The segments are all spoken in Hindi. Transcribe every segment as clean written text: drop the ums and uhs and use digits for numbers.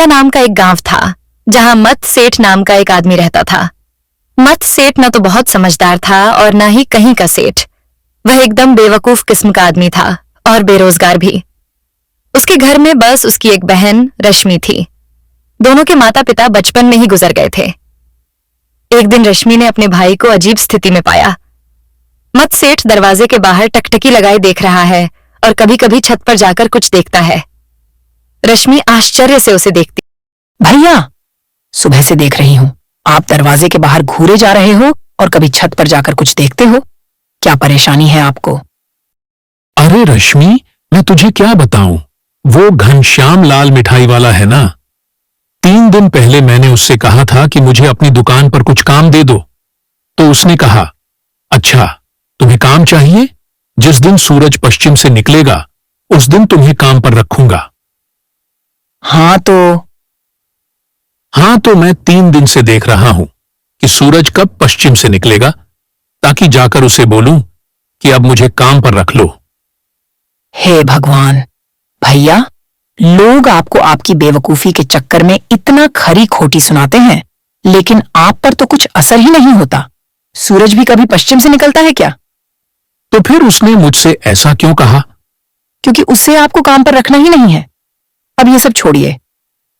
बलिया नाम का एक गांव था जहां मत सेठ नाम का एक आदमी रहता था। मत सेठ न तो बहुत समझदार था और न ही कहीं का सेठ। वह एकदम बेवकूफ किस्म का आदमी था और बेरोजगार भी। उसके घर में बस उसकी एक बहन रश्मि थी। दोनों के माता पिता बचपन में ही गुजर गए थे। एक दिन रश्मि ने अपने भाई को अजीब स्थिति में पाया। मत सेठ दरवाजे के बाहर टकटकी लगाए देख रहा है और कभी कभी छत पर जाकर कुछ देखता है। रश्मि आश्चर्य से उसे देखती। भैया, सुबह से देख रही हूं आप दरवाजे के बाहर घूरे जा रहे हो और कभी छत पर जाकर कुछ देखते हो। क्या परेशानी है आपको? अरे रश्मि, मैं तुझे क्या बताऊं, वो घनश्याम लाल मिठाई वाला है ना। 3 दिन पहले मैंने उससे कहा था कि मुझे अपनी दुकान पर कुछ काम दे दो, तो उसने कहा, अच्छा तुम्हें काम चाहिए, जिस दिन सूरज पश्चिम से निकलेगा उस दिन तुम्हें काम पर रखूंगा। हाँ तो मैं 3 दिन से देख रहा हूं कि सूरज कब पश्चिम से निकलेगा, ताकि जाकर उसे बोलूं कि अब मुझे काम पर रख लो। हे भगवान, भैया, लोग आपको आपकी बेवकूफी के चक्कर में इतना खरी खोटी सुनाते हैं, लेकिन आप पर तो कुछ असर ही नहीं होता। सूरज भी कभी पश्चिम से निकलता है क्या? तो फिर उसने मुझसे ऐसा क्यों कहा? क्योंकि उससे आपको काम पर रखना ही नहीं है। अब ये सब छोड़िए,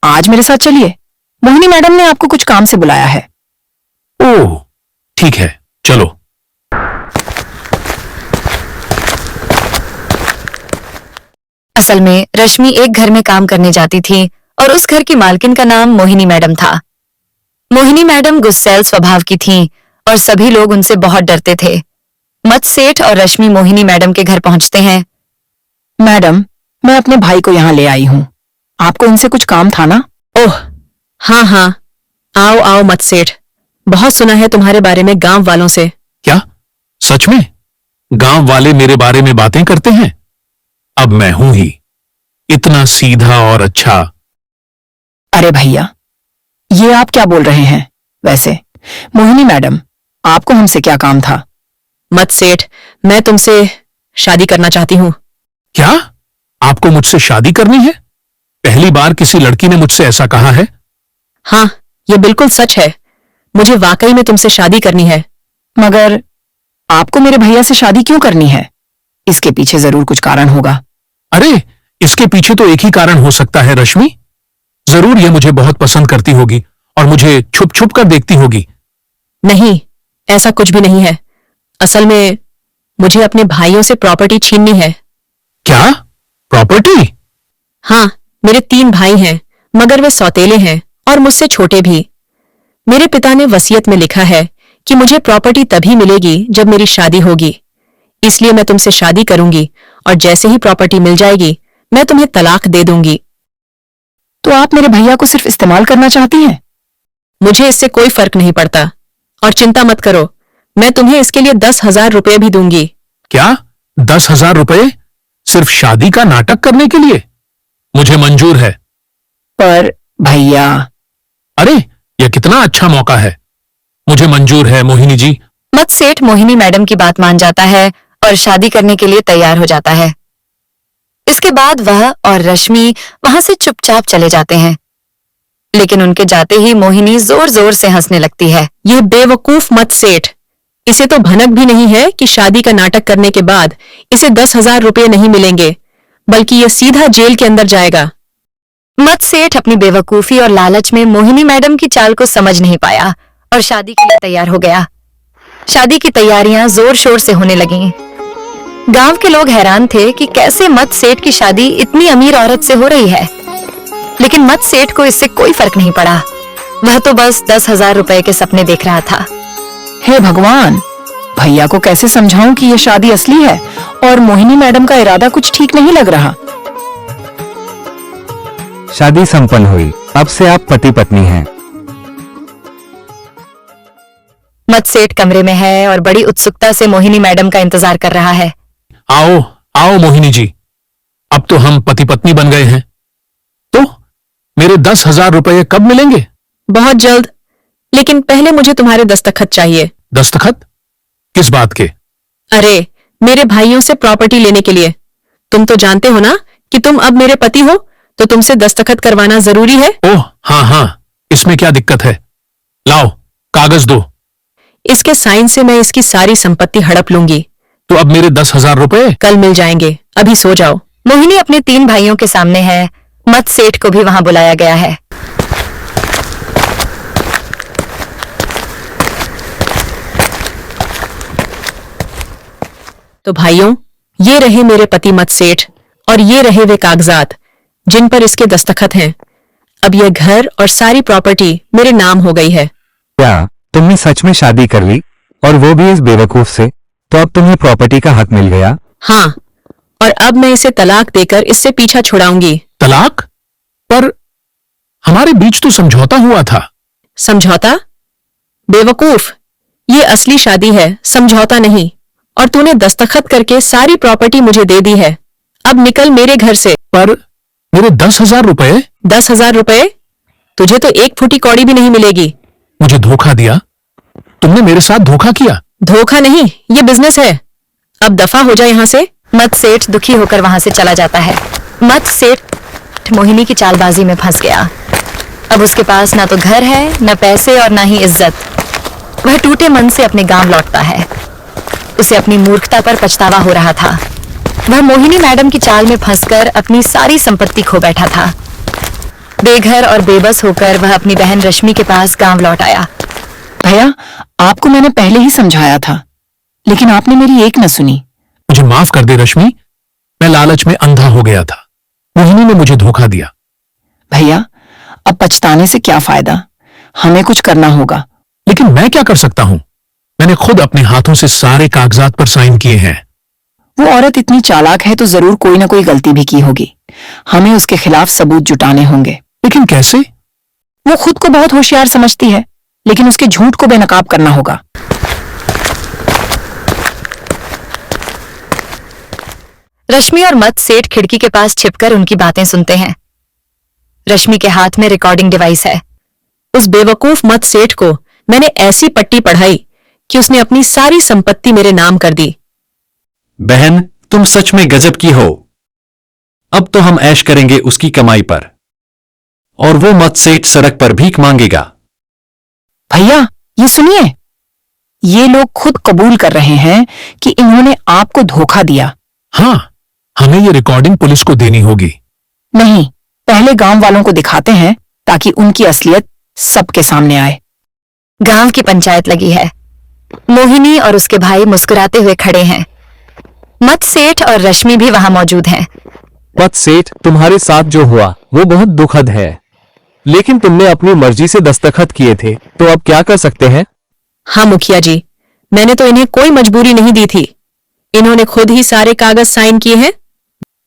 आज मेरे साथ चलिए। मोहिनी मैडम ने आपको कुछ काम से बुलाया है। ओह, ठीक है, चलो। असल में रश्मि एक घर में काम करने जाती थी और उस घर की मालकिन का नाम मोहिनी मैडम था। मोहिनी मैडम गुस्सैल स्वभाव की थीं और सभी लोग उनसे बहुत डरते थे। मत सेठ और रश्मि मोहिनी मैडम के घर पहुंचते हैं। मैडम, मैं अपने भाई को यहाँ ले आई हूँ। आपको इनसे कुछ काम था ना? ओह, हाँ, आओ आओ मत सेठ, बहुत सुना है तुम्हारे बारे में गांव वालों से। क्या सच में गांव वाले मेरे बारे में बातें करते हैं? अब मैं हूं ही इतना सीधा और अच्छा। अरे भैया, ये आप क्या बोल रहे हैं? वैसे मोहिनी मैडम, आपको हमसे क्या काम था? मत सेठ, मैं तुमसे शादी करना चाहती हूँ। क्या आपको मुझसे शादी करनी है? पहली बार किसी लड़की ने मुझसे ऐसा कहा है। हाँ, ये बिल्कुल सच है। मुझे वाकई में तुमसे शादी करनी है। मगर आपको मेरे भैया से शादी क्यों करनी है? इसके पीछे जरूर कुछ कारण होगा। अरे, इसके पीछे तो एक ही कारण हो सकता है रश्मि। जरूर ये मुझे बहुत पसंद करती होगी और मुझे छुप छुप कर देखती होगी। नहीं, ऐसा कुछ भी नहीं है। असल में मुझे अपने भाइयों से प्रॉपर्टी छीननी है। क्या प्रॉपर्टी? हाँ, मेरे 3 भाई हैं, मगर वे सौतेले हैं और मुझसे छोटे भी। मेरे पिता ने वसीयत में लिखा है कि मुझे प्रॉपर्टी तभी मिलेगी जब मेरी शादी होगी। इसलिए मैं तुमसे शादी करूंगी और जैसे ही प्रॉपर्टी मिल जाएगी मैं तुम्हें तलाक दे दूंगी। तो आप मेरे भैया को सिर्फ इस्तेमाल करना चाहती हैं? मुझे इससे कोई फर्क नहीं पड़ता और चिंता मत करो, मैं तुम्हें इसके लिए 10,000 रुपये भी दूंगी। क्या 10,000 रुपये सिर्फ शादी का नाटक करने के लिए? मुझे मंजूर है। पर भैया। अरे, यह कितना अच्छा मौका है। मुझे मंजूर है मोहिनी जी। मत सेठ मोहिनी मैडम की बात मान जाता है और शादी करने के लिए तैयार हो जाता है। इसके बाद वह और रश्मि वहां से चुपचाप चले जाते हैं, लेकिन उनके जाते ही मोहिनी जोर जोर से हंसने लगती है। यह बेवकूफ मत सेठ, इसे तो भनक भी नहीं है कि शादी का नाटक करने के बाद इसे 10,000 रुपये नहीं मिलेंगे, बल्कि यह सीधा जेल के अंदर जाएगा। मत सेठ अपनी बेवकूफी और लालच में मोहिनी मैडम की चाल को समझ नहीं पाया और शादी के लिए तैयार हो गया। शादी की तैयारियां जोर शोर से होने लगीं। गांव के लोग हैरान थे कि कैसे मत सेठ की शादी इतनी अमीर औरत से हो रही है, लेकिन मत सेठ को इससे कोई फर्क नहीं पड़ा। वह तो बस 10,000 रुपए के सपने देख रहा था। हे भगवान, भैया को कैसे समझाऊं कि यह शादी असली है और मोहिनी मैडम का इरादा कुछ ठीक नहीं लग रहा। शादी संपन्न हुई, अब से आप पति पत्नी हैं। मत सेठ कमरे में है और बड़ी उत्सुकता से मोहिनी मैडम का इंतजार कर रहा है। आओ आओ मोहिनी जी, अब तो हम पति पत्नी बन गए हैं। तो मेरे 10,000 रुपये कब मिलेंगे? बहुत जल्द, लेकिन पहले मुझे तुम्हारे दस्तखत चाहिए। दस्तखत? किस बात के? अरे, मेरे भाइयों से प्रॉपर्टी लेने के लिए। तुम तो जानते हो ना कि तुम अब मेरे पति हो, तो तुमसे दस्तखत करवाना जरूरी है? ओह हाँ हाँ, इसमें क्या दिक्कत है? लाओ कागज दो। इसके साइन से मैं इसकी सारी संपत्ति हड़प लूंगी। तो अब मेरे 10,000 रुपए? कल मिल जाएंगे, अभी सो जाओ। मोहिनी अपने 3 भाइयों के सामने है। मत सेठ को भी वहां बुलाया गया है। तो भाइयों, ये रहे मेरे पति मत सेठ और ये रहे वे कागजात जिन पर इसके दस्तखत हैं। अब यह घर और सारी प्रॉपर्टी मेरे नाम हो गई है। क्या तुमने सच में शादी कर ली, और वो भी इस बेवकूफ से? तो अब तुम्हें प्रॉपर्टी का हक मिल गया? हाँ, और अब मैं इसे तलाक देकर इससे पीछा छुड़ाऊंगी। तलाक? पर हमारे बीच तो समझौता हुआ था। समझौता? बेवकूफ, ये असली शादी है, समझौता नहीं। और तूने दस्तखत करके सारी प्रॉपर्टी मुझे दे दी है। अब निकल मेरे घर से। पर मेरे 10,000 रुपए? 10,000 रुपए? तुझे तो 1 फुटी कौड़ी भी नहीं मिलेगी। मुझे धोखा दिया? तुमने मेरे साथ धोखा किया? धोखा नहीं, ये बिजनेस है। अब दफा हो जाए यहाँ से। मत सेठ दुखी होकर वहां से चला जाता है। मत सेठ मोहिनी की चालबाजी में फंस गया। अब उसके पास ना तो घर है, न पैसे और ना ही इज्जत। वह टूटे मन से अपने गांव लौटता है। उसे अपनी मूर्खता पर पछतावा हो रहा था। वह मोहिनी मैडम की चाल में फंसकर अपनी सारी संपत्ति खो बैठा था। बेघर और बेबस होकर वह अपनी बहन रश्मि के पास गांव लौट आया। भैया, आपको मैंने पहले ही समझाया था, लेकिन आपने मेरी एक न सुनी। मुझे माफ कर दे रश्मि, मैं लालच में अंधा हो गया था। मोहिनी ने मुझे धोखा दिया। भैया, अब पछताने से क्या फायदा? हमें कुछ करना होगा। लेकिन मैं क्या कर सकता हूं? मैंने खुद अपने हाथों से सारे कागजात पर साइन किए हैं। वो औरत इतनी चालाक है तो जरूर कोई ना कोई गलती भी की होगी। हमें उसके खिलाफ सबूत जुटाने होंगे। लेकिन कैसे? वो खुद को बहुत होशियार समझती है, लेकिन उसके झूठ को बेनकाब करना होगा। रश्मि और मत सेठ खिड़की के पास छिपकर उनकी बातें सुनते हैं। रश्मि के हाथ में रिकॉर्डिंग डिवाइस है। उस बेवकूफ मत सेठ को मैंने ऐसी पट्टी पढ़ाई कि उसने अपनी सारी संपत्ति मेरे नाम कर दी। बहन, तुम सच में गजब की हो। अब तो हम ऐश करेंगे उसकी कमाई पर, और वो मत सेठ सड़क पर भीख मांगेगा। भैया, ये सुनिए, ये लोग खुद कबूल कर रहे हैं कि इन्होंने आपको धोखा दिया। हाँ, हमें ये रिकॉर्डिंग पुलिस को देनी होगी। नहीं, पहले गांव वालों को दिखाते हैं ताकि उनकी असलियत सबके सामने आए। गांव की पंचायत लगी है। मोहिनी और उसके भाई मुस्कुराते हुए खड़े हैं। मत सेठ और रश्मि भी वहां मौजूद हैं। मत सेठ, तुम्हारे साथ जो हुआ वो बहुत दुखद है, लेकिन तुमने अपनी मर्जी से दस्तखत किए थे, तो अब क्या कर सकते हैं? हाँ मुखिया जी, मैंने तो इन्हें कोई मजबूरी नहीं दी थी। इन्होंने खुद ही सारे कागज साइन किए हैं।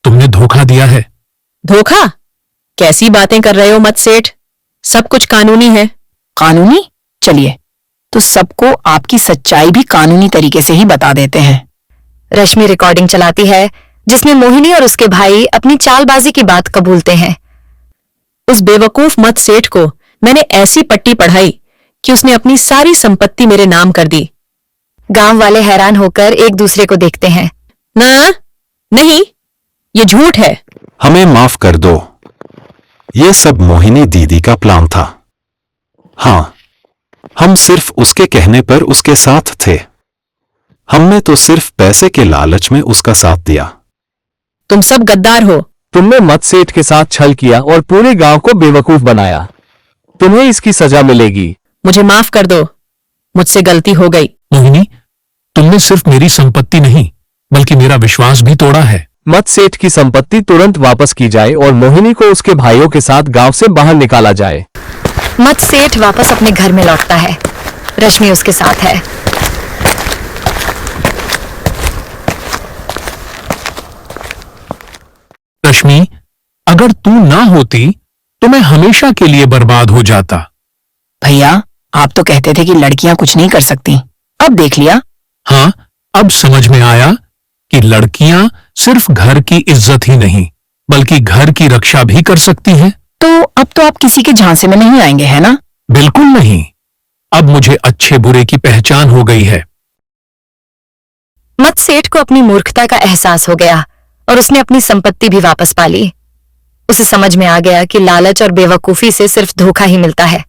तुमने धोखा दिया है। धोखा? कैसी बातें कर रहे हो मत सेठ? सब कुछ कानूनी है। कानूनी? चलिए, तो सबको आपकी सच्चाई भी कानूनी तरीके से ही बता देते हैं। रश्मि रिकॉर्डिंग चलाती है जिसमें मोहिनी और उसके भाई अपनी चालबाजी की बात कबूलते हैं। उस बेवकूफ मत सेठ को मैंने ऐसी पट्टी पढ़ाई कि उसने अपनी सारी संपत्ति मेरे नाम कर दी। गांव वाले हैरान होकर एक दूसरे को देखते हैं। ना, नहीं, ये झूठ है। हमें माफ कर दो, ये सब मोहिनी दीदी का प्लान था। हाँ, हम सिर्फ उसके कहने पर उसके साथ थे। हमने तो सिर्फ पैसे के लालच में उसका साथ दिया। तुम सब गद्दार हो। तुमने मत सेठ के साथ छल किया और पूरे गांव को बेवकूफ बनाया। तुम्हें इसकी सजा मिलेगी। मुझे माफ कर दो, मुझसे गलती हो गई। मोहिनी, तुमने सिर्फ मेरी संपत्ति नहीं बल्कि मेरा विश्वास भी तोड़ा है। मत सेठ की संपत्ति तुरंत वापस की जाए और मोहिनी को उसके भाइयों के साथ गांव से बाहर निकाला जाए। मत सेठ वापस अपने घर में लौटता है। रश्मि उसके साथ है। रश्मि, अगर तू ना होती तो मैं हमेशा के लिए बर्बाद हो जाता। भैया, आप तो कहते थे कि लड़कियां कुछ नहीं कर सकती, अब देख लिया। हाँ, अब समझ में आया कि लड़कियां सिर्फ घर की इज्जत ही नहीं बल्कि घर की रक्षा भी कर सकती हैं। तो अब तो आप किसी के झांसे में नहीं आएंगे, है ना? बिल्कुल नहीं। अब मुझे अच्छे बुरे की पहचान हो गई है। मत सेठ को अपनी मूर्खता का एहसास हो गया और उसने अपनी संपत्ति भी वापस पा ली। उसे समझ में आ गया कि लालच और बेवकूफी से सिर्फ धोखा ही मिलता है।